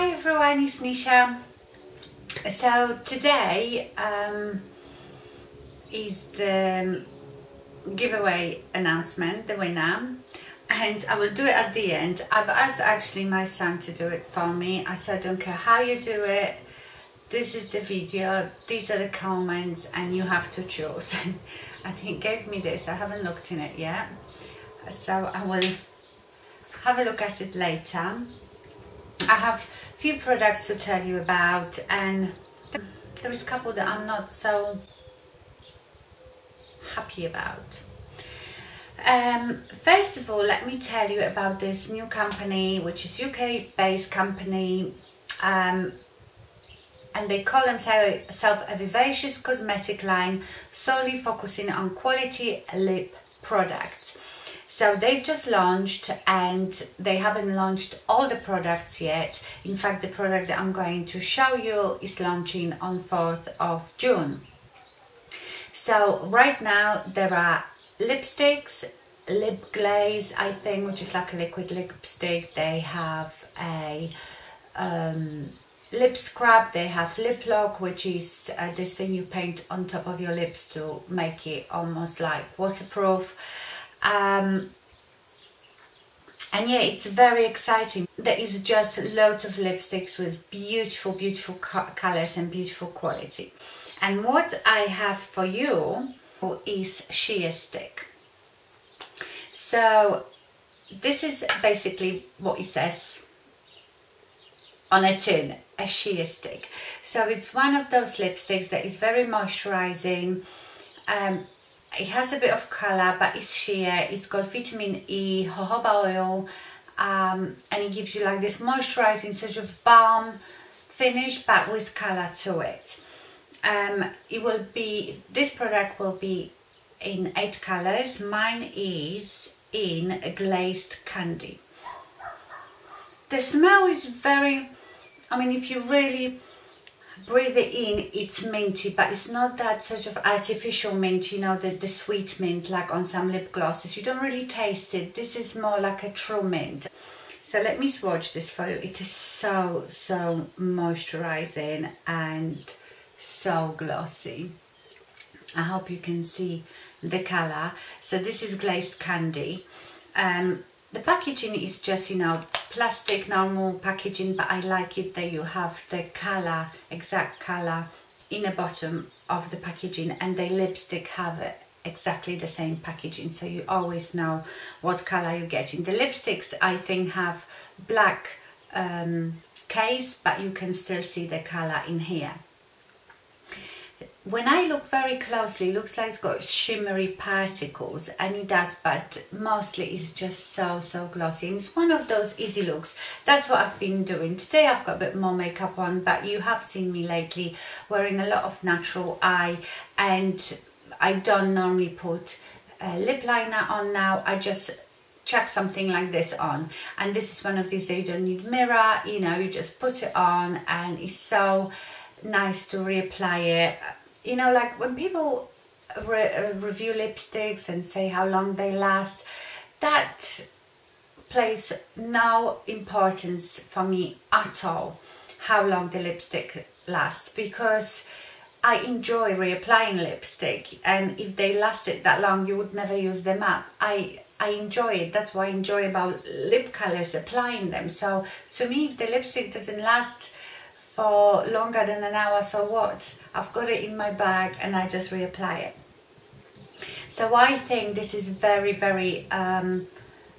Hi everyone, it's Nisha. So today is the giveaway announcement, the winner, and I will do it at the end. I've asked actually my son to do it for me. I said, I don't care how you do it, this is the video, these are the comments, and you have to choose. And he gave me this. I haven't looked in it yet, so I will have a look at it later. I have a few products to tell you about, and there is a couple that I'm not so happy about. First of all, let me tell you about this new company, which is UK based company, and they call themselves a vivacious cosmetic line solely focusing on quality lip products. So they've just launched, and they haven't launched all the products yet. In fact, the product that I'm going to show you is launching on 4th of June. So right now there are lipsticks, lip glaze, I think, which is like a liquid lipstick. They have a lip scrub, they have lip lock, which is this thing you paint on top of your lips to make it almost like waterproof. And yeah, it's very exciting. There is just loads of lipsticks with beautiful colors and beautiful quality. And what I have for you is sheer stick. So this is basically what it says on a tin, a sheer stick. So it's one of those lipsticks that is very moisturizing. It has a bit of colour, but it's sheer. It's got vitamin E, jojoba oil, and it gives you like this moisturising sort of balm finish, but with colour to it. This product will be in 8 colours. Mine is in a Glazed Candy. The smell is very, I mean, if you really breathe it in, it's minty, but it's not that sort of artificial mint, you know, the sweet mint like on some lip glosses. You don't really taste it. This is more like a true mint. So let me swatch this for you. It is so moisturizing and so glossy. I hope you can see the color. So this is Glazed Candy. The packaging is just, you know, plastic, normal packaging, but I like it that you have the color, exact color in the bottom of the packaging, and the lipstick have exactly the same packaging, so you always know what color you're getting. The lipsticks, I think, have black case, but you can still see the color in here. When I look very closely, it looks like it's got shimmery particles, and it does, but mostly it's just so glossy. And it's one of those easy looks. That's what I've been doing. Today I've got a bit more makeup on, but you have seen me lately wearing a lot of natural eye, and I don't normally put a lip liner on now. I just chuck something like this on, and this is one of these that you don't need mirror, you know, you just put it on, and it's so nice to reapply it. You know, like when people review lipsticks and say how long they last, that plays no importance for me at all, how long the lipstick lasts, because I enjoy reapplying lipstick, and if they lasted that long, you would never use them up. I enjoy it. That's what I enjoy about lip colors, applying them. So to me, if the lipstick doesn't last for longer than an hour, so what? I've got it in my bag and I just reapply it. So I think this is very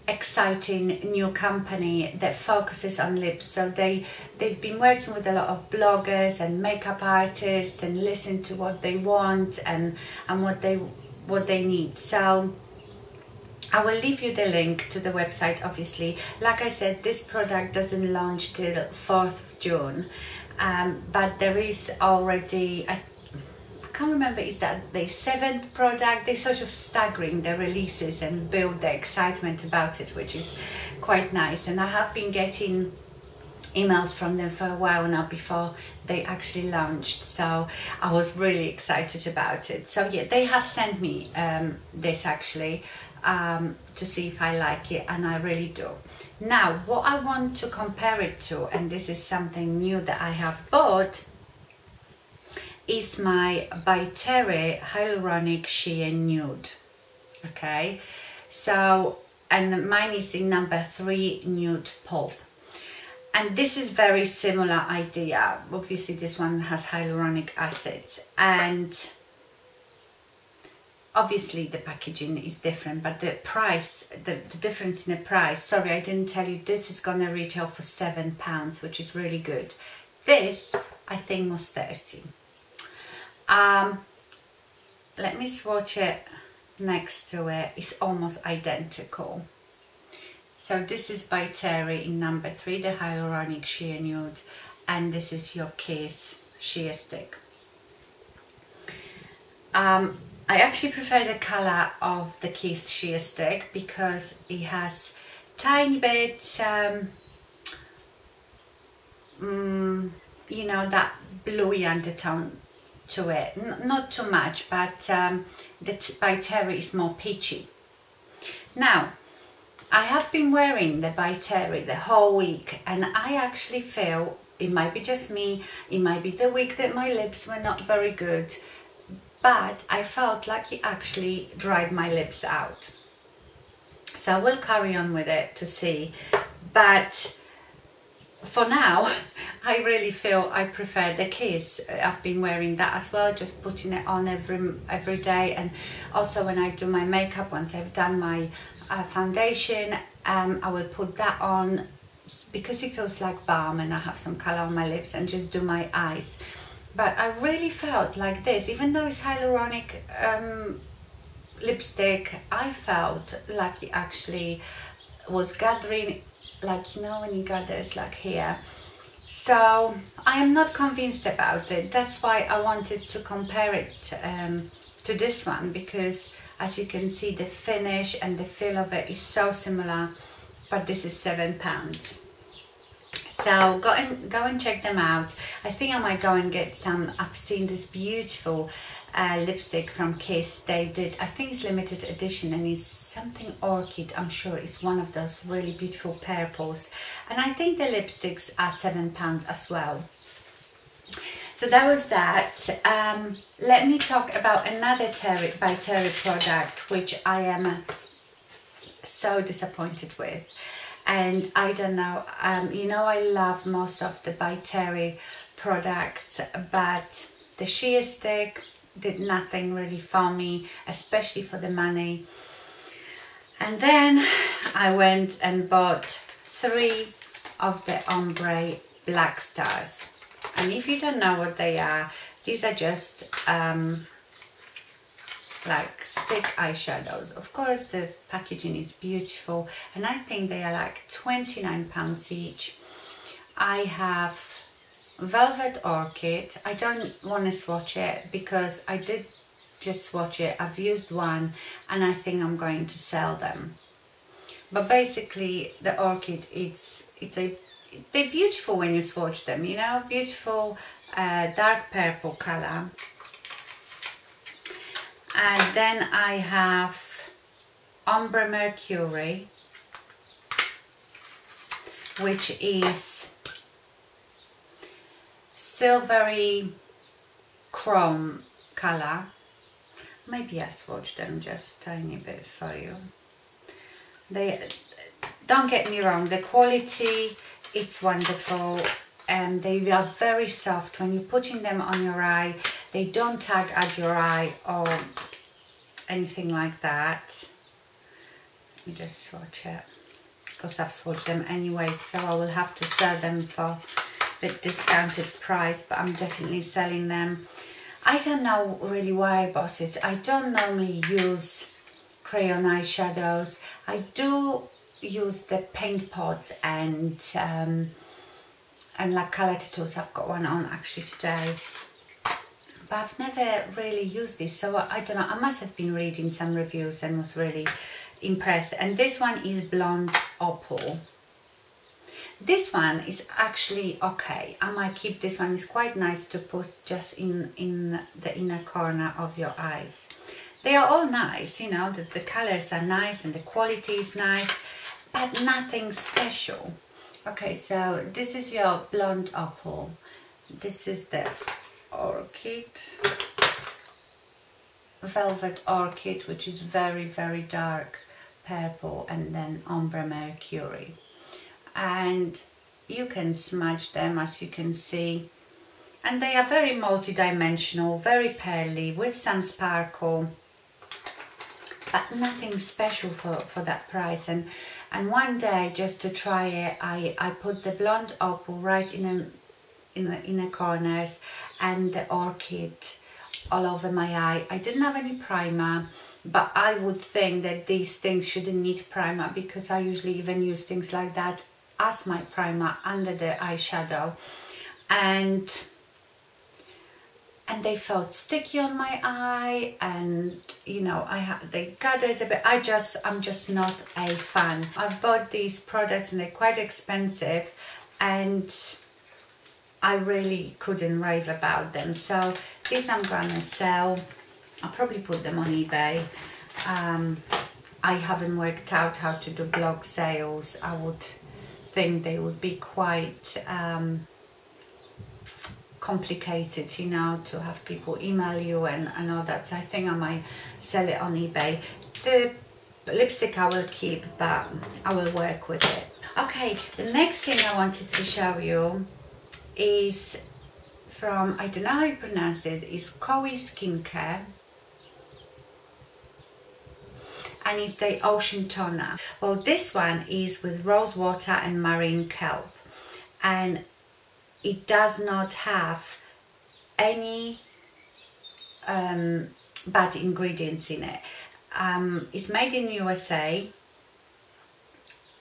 exciting new company that focuses on lips. So they've been working with a lot of bloggers and makeup artists, and listen to what they want and what they need. So I will leave you the link to the website, obviously. Like I said, this product doesn't launch till 4th of June. But there is already, I can't remember, is that the 7th product? They're sort of staggering the releases and build the excitement about it, which is quite nice. And I have been getting emails from them for a while now before they actually launched, so I was really excited about it. So yeah, they have sent me this actually to see if I like it, and I really do. Now, what I want to compare it to, and this is something new that I have bought, is my by Terry Hyaluronic Sheer Nude. Okay, so, and mine is in number 3 Nude Pulp. And this is very similar idea. Obviously this one has hyaluronic acid, and obviously the packaging is different, but the price, the difference in the price, sorry I didn't tell you, this is gonna retail for £7, which is really good. This I think was 30. Let me swatch it next to it. It's almost identical. So this is by Terry in number 3, the Hyaluronic Sheer Nude, and this is your Kiss Sheer Stick. I actually prefer the colour of the Kiss Sheer Stick because it has tiny bit, you know, that bluey undertone to it. Not too much, but the by Terry is more peachy. Now, I have been wearing the by Terry the whole week, and I actually feel, it might be just me, it might be the week that my lips were not very good, but I felt like it actually dried my lips out. So I will carry on with it to see, but for now I really feel I prefer the Kiss. I've been wearing that as well, just putting it on every day, and also when I do my makeup, once I've done my foundation, I will put that on because it feels like balm, and I have some color on my lips, and just do my eyes. But I really felt like this, even though it's hyaluronic lipstick, I felt like it actually was gathering, like, you know, when it gathers like here. So I am not convinced about it. That's why I wanted to compare it to this one, because as you can see, the finish and the feel of it is so similar, but this is £7. So go and check them out. I think I might go and get some. I've seen this beautiful lipstick from Kiss. They did, I think it's limited edition, and it's something orchid. I'm sure it's one of those really beautiful purples. And I think the lipsticks are £7 as well. So that was that. Let me talk about another Terry by Terry product, which I am so disappointed with. And I don't know, you know, I love most of the by Terry products, but the sheer stick did nothing really for me, especially for the money. And then I went and bought 3 of the Ombre Blackstars. And if you don't know what they are, these are just like stick eyeshadows. Of course, the packaging is beautiful, and I think they are like £29 each. I have Velvet Orchid. I don't want to swatch it because I did just swatch it. I've used one, and I think I'm going to sell them. But basically, the Orchid, they're beautiful when you swatch them, you know, beautiful dark purple color. And then I have Ombre Mercury, which is silvery chrome color. Maybe I swatched them just a tiny bit for you. They, don't get me wrong, the quality, it's wonderful, and they are very soft. When you're putting them on your eye, they don't tug at your eye or anything like that. Let me just swatch it, because I've swatched them anyway, so I will have to sell them for the discounted price, but I'm definitely selling them. I don't know really why I bought it. I don't normally use crayon eyeshadows. I do use the paint pots and like color tattoos. I've got one on actually today, but I've never really used this, so I don't know. I must have been reading some reviews and was really impressed. And this one is Blonde Opal. This one is actually okay. I might keep this one. It's quite nice to put just in the inner corner of your eyes. They are all nice, you know, the colors are nice and the quality is nice. but nothing special. Okay, so this is your blonde opal. This is the orchid, velvet orchid, which is very, very dark purple, and then ombre mercury. And you can smudge them, as you can see, and they are very multi-dimensional, very pearly, with some sparkle, but nothing special for that price. And one day, just to try it, I put the blonde opal right in the corners and the orchid all over my eye. I didn't have any primer, but I would think that these things shouldn't need primer, because I usually even use things like that as my primer under the eyeshadow, and they felt sticky on my eye, and you know, they gathered a bit. I'm just not a fan. I've bought these products and they're quite expensive, and I really couldn't rave about them. So these I'm gonna sell. I'll probably put them on eBay. I haven't worked out how to do blog sales. I would think they would be quite complicated, you know, to have people email you and all that. So I think I might sell it on eBay. The lipstick I will keep, but I will work with it. Okay, the next thing I wanted to show you is from, I don't know how you pronounce it, is Coui Skincare, and it's the Ocean Toner. Well, this one is with rose water and marine kelp, and it does not have any bad ingredients in it. It's made in USA.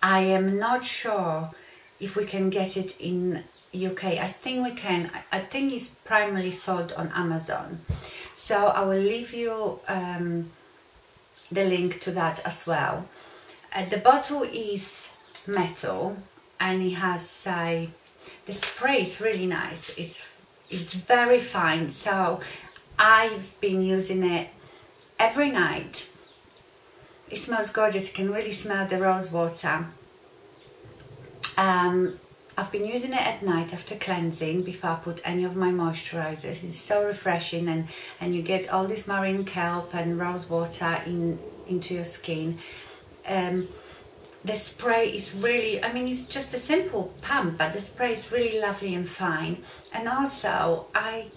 I am not sure if we can get it in UK. I think we can. I think it's primarily sold on Amazon. So I will leave you the link to that as well. The bottle is metal, and it has the spray is really nice. It's very fine. So I've been using it every night. It smells gorgeous. You can really smell the rose water. I've been using it at night after cleansing, before I put any of my moisturizers. It's so refreshing, and you get all this marine kelp and rose water into your skin. The spray is really, I mean, it's just a simple pump, but the spray is really lovely and fine. And also I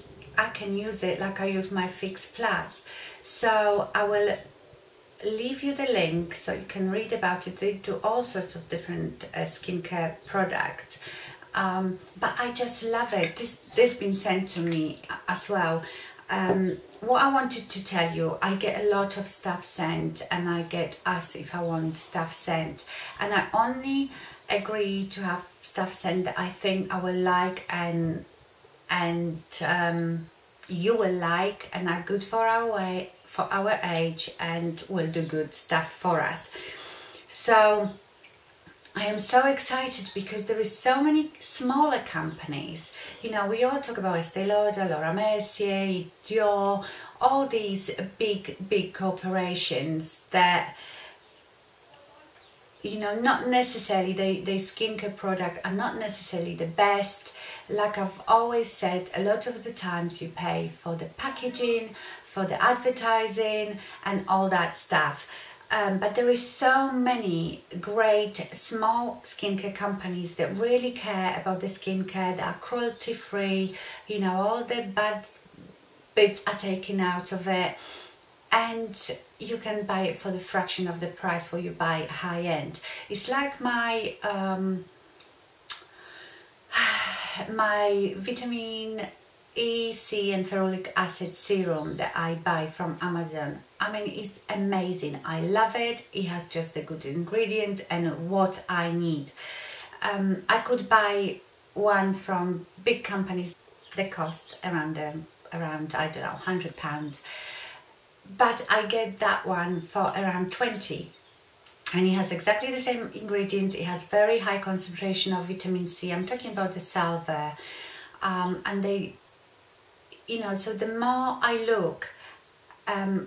can use it like I use my Fix Plus. So I will leave you the link so you can read about it. They do all sorts of different skincare products, but I just love it. This been sent to me as well. What I wanted to tell you, I get a lot of stuff sent, and I get asked if I want stuff sent, and I only agree to have stuff sent that I think I will like and you will like, and are good for our age, and will do good stuff for us. So I am so excited, because there is so many smaller companies. You know, we all talk about Estée Lauder, Laura Mercier, Dior, all these big corporations that, you know, not necessarily, they skincare product are not necessarily the best. Like I've always said, a lot of the times you pay for the packaging, for the advertising and all that stuff. But there is so many great small skincare companies that really care about the skincare, that are cruelty free, you know, all the bad bits are taken out of it, and you can buy it for the fraction of the price where you buy high end. It's like my my vitamin E, C and ferulic acid serum that I buy from Amazon. I mean, it's amazing. I love it. It has just the good ingredients and what I need. I could buy one from big companies that cost around I don't know, £100, but I get that one for around 20. And it has exactly the same ingredients. It has very high concentration of vitamin C. I'm talking about the salve. And they, you know, so the more I look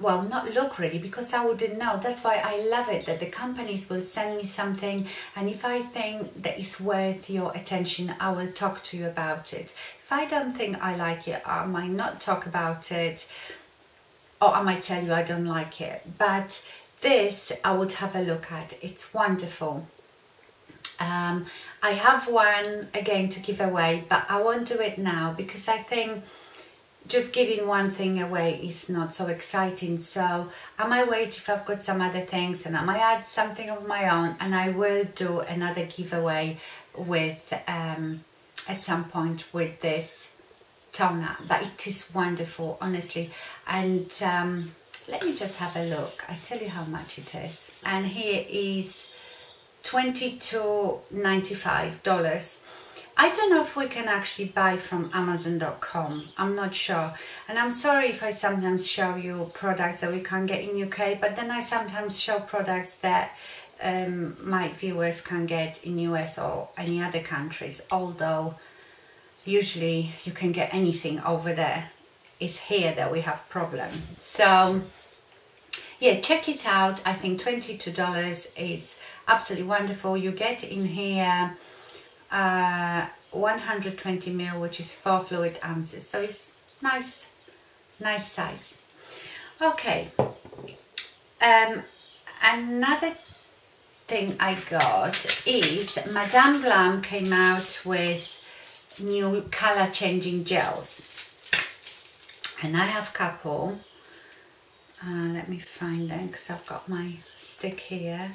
well, not look really, because I wouldn't know. That's why I love it that the companies will send me something, and if I think that it's worth your attention, I will talk to you about it. If I don't think I like it, I might not talk about it, or I might tell you I don't like it. But this I would have a look at. It's wonderful. I have one again to give away, but I won't do it now because I think just giving one thing away is not so exciting. So I might wait if I've got some other things, and I might add something of my own, and I will do another giveaway with at some point with this toner. But it is wonderful, honestly. And let me just have a look. I tell you how much it is. And here is $22.95. I don't know if we can actually buy from Amazon.com. I'm not sure. And I'm sorry if I sometimes show you products that we can't get in UK, but then I sometimes show products that my viewers can get in US or any other countries, although usually you can get anything over there. It's here that we have problem. So yeah, check it out. I think $22 is absolutely wonderful. You get in here 120 ml, which is 4 fluid ounces, so it's nice size. Okay, another thing I got is Madam Glam came out with new color changing gels, and I have a couple. Let me find them because I've got my stick here.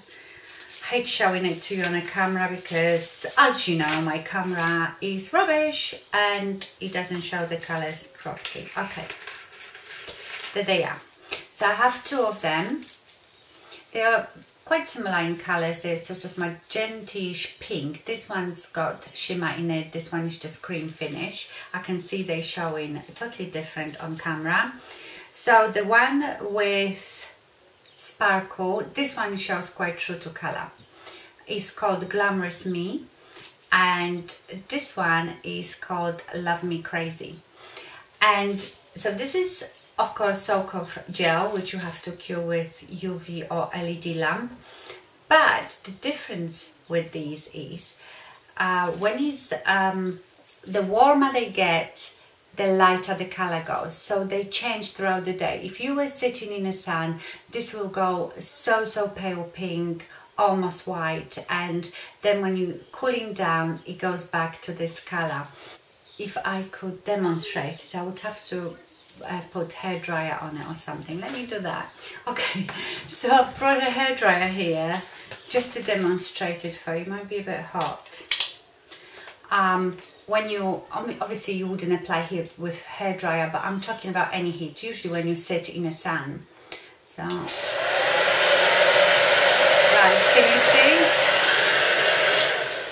I hate showing it to you on a camera because, as you know, my camera is rubbish and it doesn't show the colors properly. Okay, there they are. So I have two of them. They are quite similar in colors. They're sort of magenta-ish pink. This one's got shimmer in it. This one is just cream finish. I can see they're showing totally different on camera. So the one with sparkle, this one shows quite true to color. It's called Glamorous Me, and this one is called Love Me Crazy. And so this is of course soak off gel, which you have to cure with UV or LED lamp. But the difference with these is when it's the warmer they get, the lighter the color goes, so they change throughout the day. If you were sitting in the sun, this will go so pale pink, almost white, and then when you cooling down, it goes back to this color. If I could demonstrate it, I would have to put hairdryer on it or something. Let me do that. Okay, so I've brought a hairdryer here just to demonstrate it for you. It might be a bit hot. When you, obviously you wouldn't apply heat with hairdryer, but I'm talking about any heat, usually when you sit in the sun. So, right, can you see?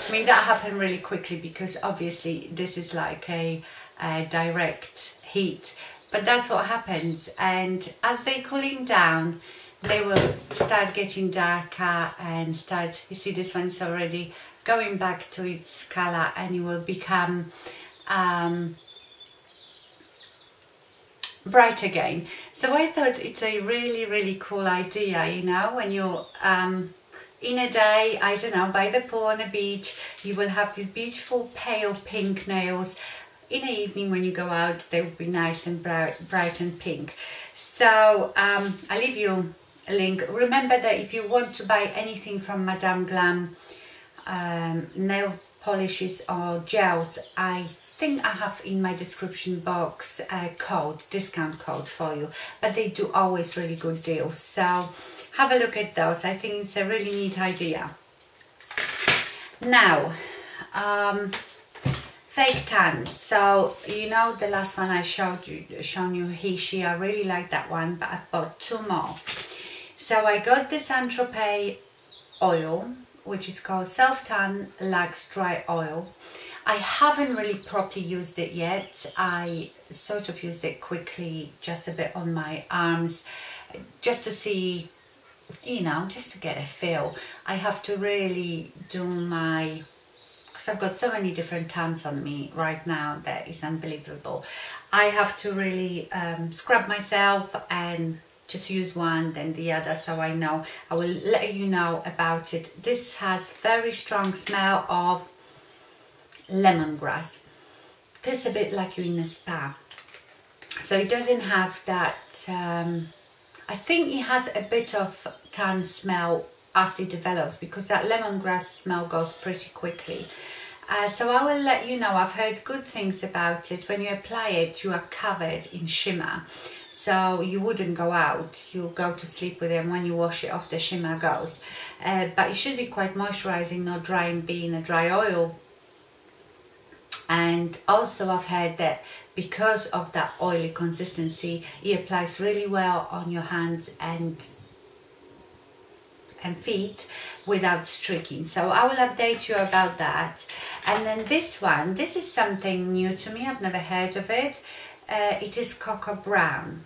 I mean, that happened really quickly because obviously this is like a direct heat, but that's what happens. And as they're cooling down, they will start getting darker and start, you see this one's already going back to its color, and it will become bright again. So I thought it's a really cool idea, you know, when you're in a day, I don't know, by the pool on the beach, you will have these beautiful pale pink nails. In the evening when you go out, they will be nice and bright and pink. So I'll leave you a link. Remember that if you want to buy anything from Madam Glam, nail polishes or gels, I think I have in my description box a discount code for you, but they do always really good deals, so have a look at those. I think it's a really neat idea. Now fake tans. So you know the last one I shown you she, I really like that one, but I've bought two more. So I got this Tropez oil, which is called Self Tan Luxe Dry Oil. I haven't really properly used it yet. I sort of used it quickly, just a bit on my arms, just to see, you know, just to get a feel. I have to really do my, because I've got so many different tans on me right now that is unbelievable. I have to really scrub myself and just use one then the other, so I know. I will let you know about it. This has very strong smell of lemongrass. Tastes a bit like you're in a spa. So it doesn't have that, I think it has a bit of tan smell as it develops, because that lemongrass smell goes pretty quickly. So I will let you know. I've heard good things about it. When you apply it, you are covered in shimmer. So you wouldn't go out, you go to sleep with it, and when you wash it off, the shimmer goes. But it should be quite moisturizing, not drying, being a dry oil. And also I've heard that because of that oily consistency, it applies really well on your hands and feet without streaking. So I will update you about that. And then this one, this is something new to me. I've never heard of it. It is Cocoa Brown,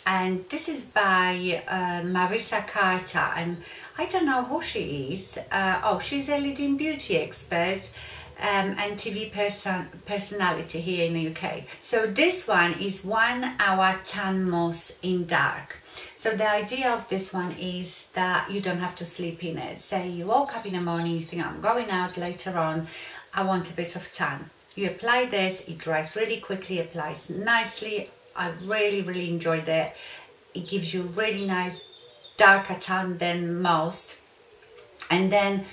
and this is by Marissa Carter, and I don't know who she is. Oh, she's a leading beauty expert and TV personality here in the UK. So this one is 1 hour tan mousse in dark. So the idea of this one is that you don't have to sleep in it. Say you woke up in the morning, you think I'm going out later on, I want a bit of tan. You apply this, it dries really quickly, applies nicely. I really enjoyed it. It gives you really nice darker tan than most. And then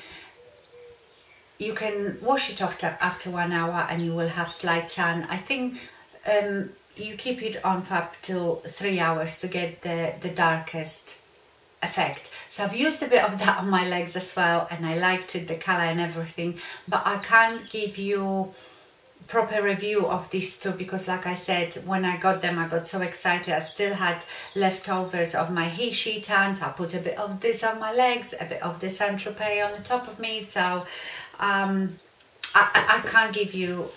you can wash it off after 1 hour and you will have slight tan. I think you keep it on for up to 3 hours to get the darkest effect. So I've used a bit of that on my legs as well, and I liked it, the color and everything, but I can't give you proper review of these two because, like I said, when I got them I got so excited. I still had leftovers of my he she tans. I put a bit of this on my legs, a bit of this Tropez on the top of me, so I can't give you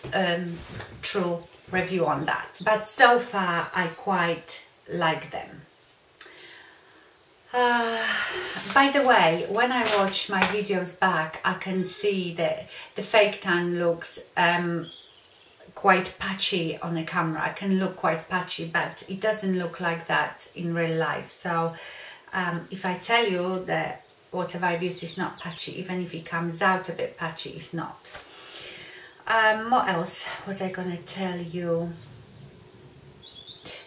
true review on that, but so far I quite like them. By the way, when I watch my videos back, I can see that the fake tan looks quite patchy on the camera. I can look quite patchy, but it doesn't look like that in real life. So if I tell you that whatever I've used is not patchy, even if it comes out a bit patchy, it's not. What else was I gonna tell you?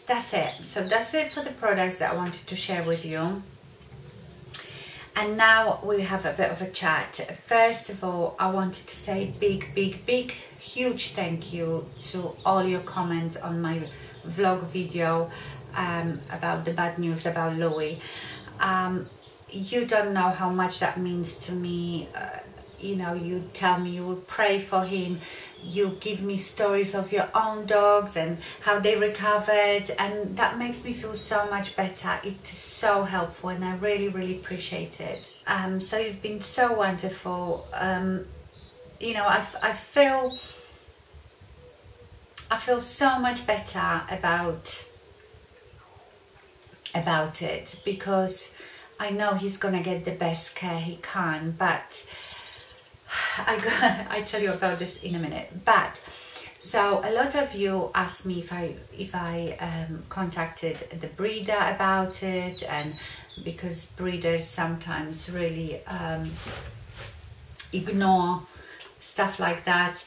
That's it. So that's it for the products that I wanted to share with you. And now we have a bit of a chat. First of all, I wanted to say big huge thank you to all your comments on my vlog video about the bad news about Louis. You don't know how much that means to me. You know, you tell me you will pray for him, you give me stories of your own dogs and how they recovered, and that makes me feel so much better. It is so helpful and I really appreciate it. So you've been so wonderful. You know, I feel so much better about it, because I know he's gonna get the best care he can, but I tell you about this in a minute. But so a lot of you asked me if I contacted the breeder about it, and because breeders sometimes really ignore stuff like that.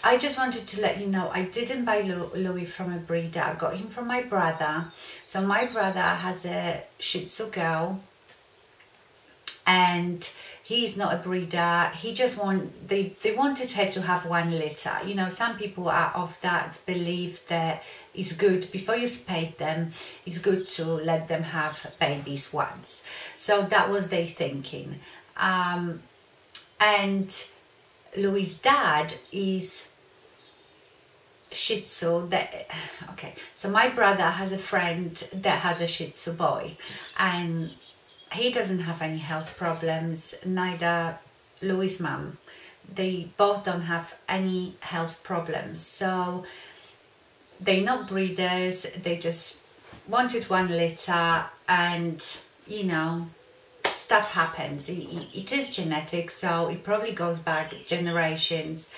I just wanted to let you know I didn't buy Louis from a breeder. I got him from my brother. So my brother has a Shih Tzu girl, and he's not a breeder. He just they wanted her to have 1 litter. You know, some people are of that belief that it's good, before you spade them, it's good to let them have babies once. So that was their thinking. And Louis' dad is Shih Tzu. Okay, so my brother has a friend that has a Shih Tzu boy, and he doesn't have any health problems, neither Louis' mum. They both don't have any health problems. So they're not breeders, they just wanted 1 litter, and you know, stuff happens. It is genetic, so it probably goes back generations.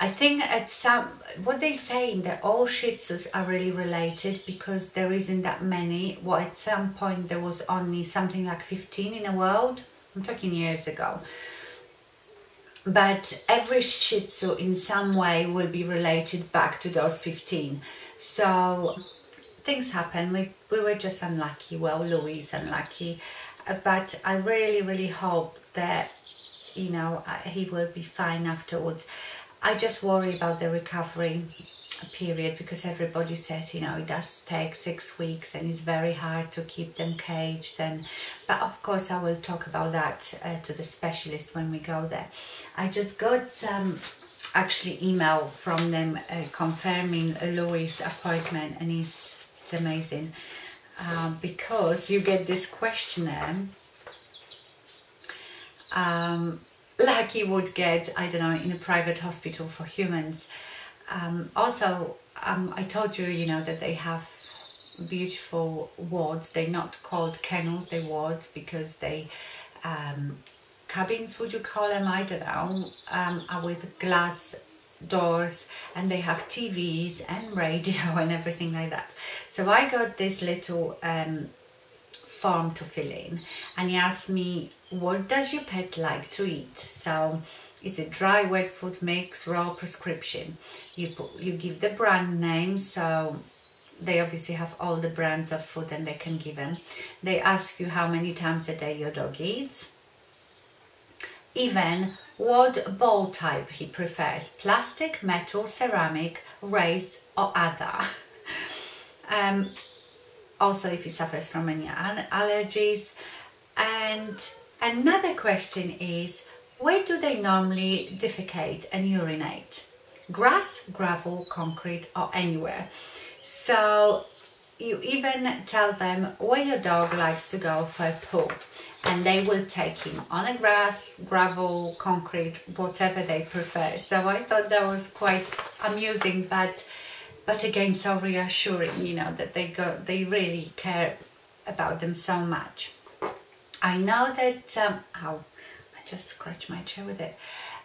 I think at some, what they say that all Shih Tzus are really related because there isn't that many. Well, at some point there was only something like 15 in the world. I'm talking years ago. But every Shih Tzu in some way will be related back to those 15. So things happen. We were just unlucky. Well, Louis is unlucky. But I really hope that, you know, he will be fine afterwards. I just worry about the recovery period because everybody says, you know, it does take 6 weeks and it's very hard to keep them caged. But of course I will talk about that to the specialist when we go there. I just got actually email from them confirming Louis' appointment, and it's amazing because you get this questionnaire like you would get, I don't know, in a private hospital for humans. Also, I told you, you know, that they have beautiful wards. They're not called kennels, they're wards because they, cabins, would you call them? I don't know, are with glass doors, and they have TVs and radio and everything like that. So I got this little form to fill in, and he asked me, what does your pet like to eat? So is it dry, wet food mix, raw, prescription? You give the brand name, so they obviously have all the brands of food and they can give them. They ask you how many times a day your dog eats, even what bowl type he prefers, plastic, metal, ceramic, raised or other. Also if he suffers from any allergies. And another question is, where do they normally defecate and urinate? Grass, gravel, concrete or anywhere. So you even tell them where your dog likes to go for a poo, and they will take him on a grass, gravel, concrete, whatever they prefer. So I thought that was quite amusing, but again so reassuring, you know, that they really care about them so much. I know that ow, I just scratched my chair with it.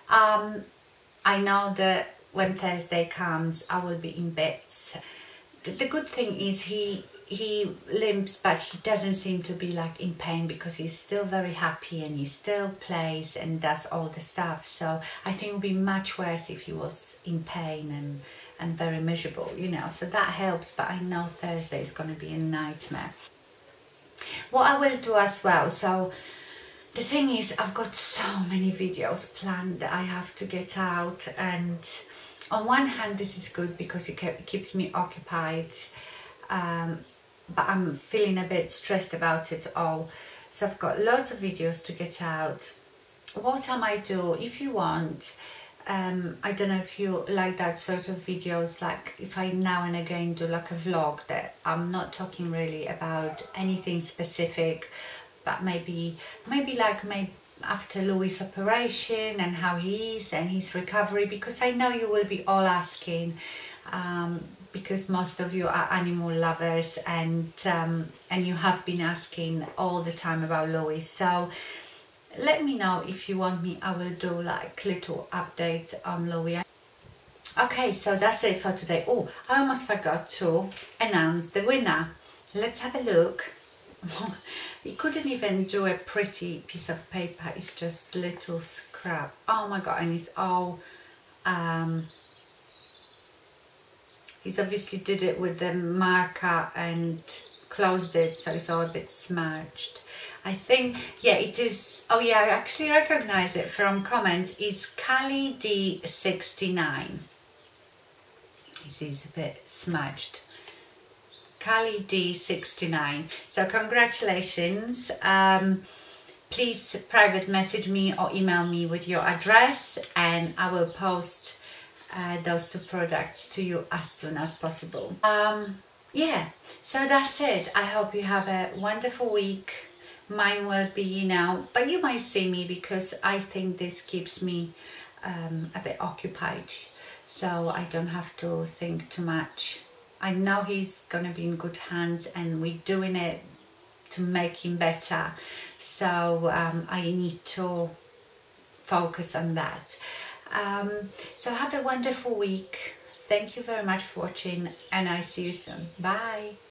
I know that when Thursday comes I will be in bits. The good thing is he limps, but he doesn't seem to be like in pain because he's still very happy and he still plays and does all the stuff. So I think it would be much worse if he was in pain and very miserable, you know, so that helps. But I know Thursday is going to be a nightmare. What I will do as well, so the thing is I've got so many videos planned that I have to get out, and on one hand this is good because it keeps me occupied, but I'm feeling a bit stressed about it all. So I've got lots of videos to get out. What I might do, if you want, I don't know if you like that sort of videos, like if I now and again do like a vlog that I'm not talking really about anything specific, but maybe after Louis' operation and how he is and his recovery, because I know you will be all asking, because most of you are animal lovers, and you have been asking all the time about Louis. So let me know if you want me. I will do like little updates on Louis. Okay, so that's it for today. Oh, I almost forgot to announce the winner. Let's have a look. You couldn't even do a pretty piece of paper, it's just little scrap. Oh my god, and it's all he's obviously did it with the marker and closed it, so it's all a bit smudged. I think, yeah, it is. Oh yeah, I actually recognize it from comments. It's Cali D69. This is a bit smudged. Cali D69. So congratulations. Please private message me or email me with your address, and I will post those two products to you as soon as possible. Yeah, so that's it. I hope you have a wonderful week. Mine will be, you know, but you might see me because I think this keeps me a bit occupied, so I don't have to think too much. I know he's gonna be in good hands and we're doing it to make him better, so I need to focus on that. So have a wonderful week. Thank you very much for watching, and I see you soon. Bye.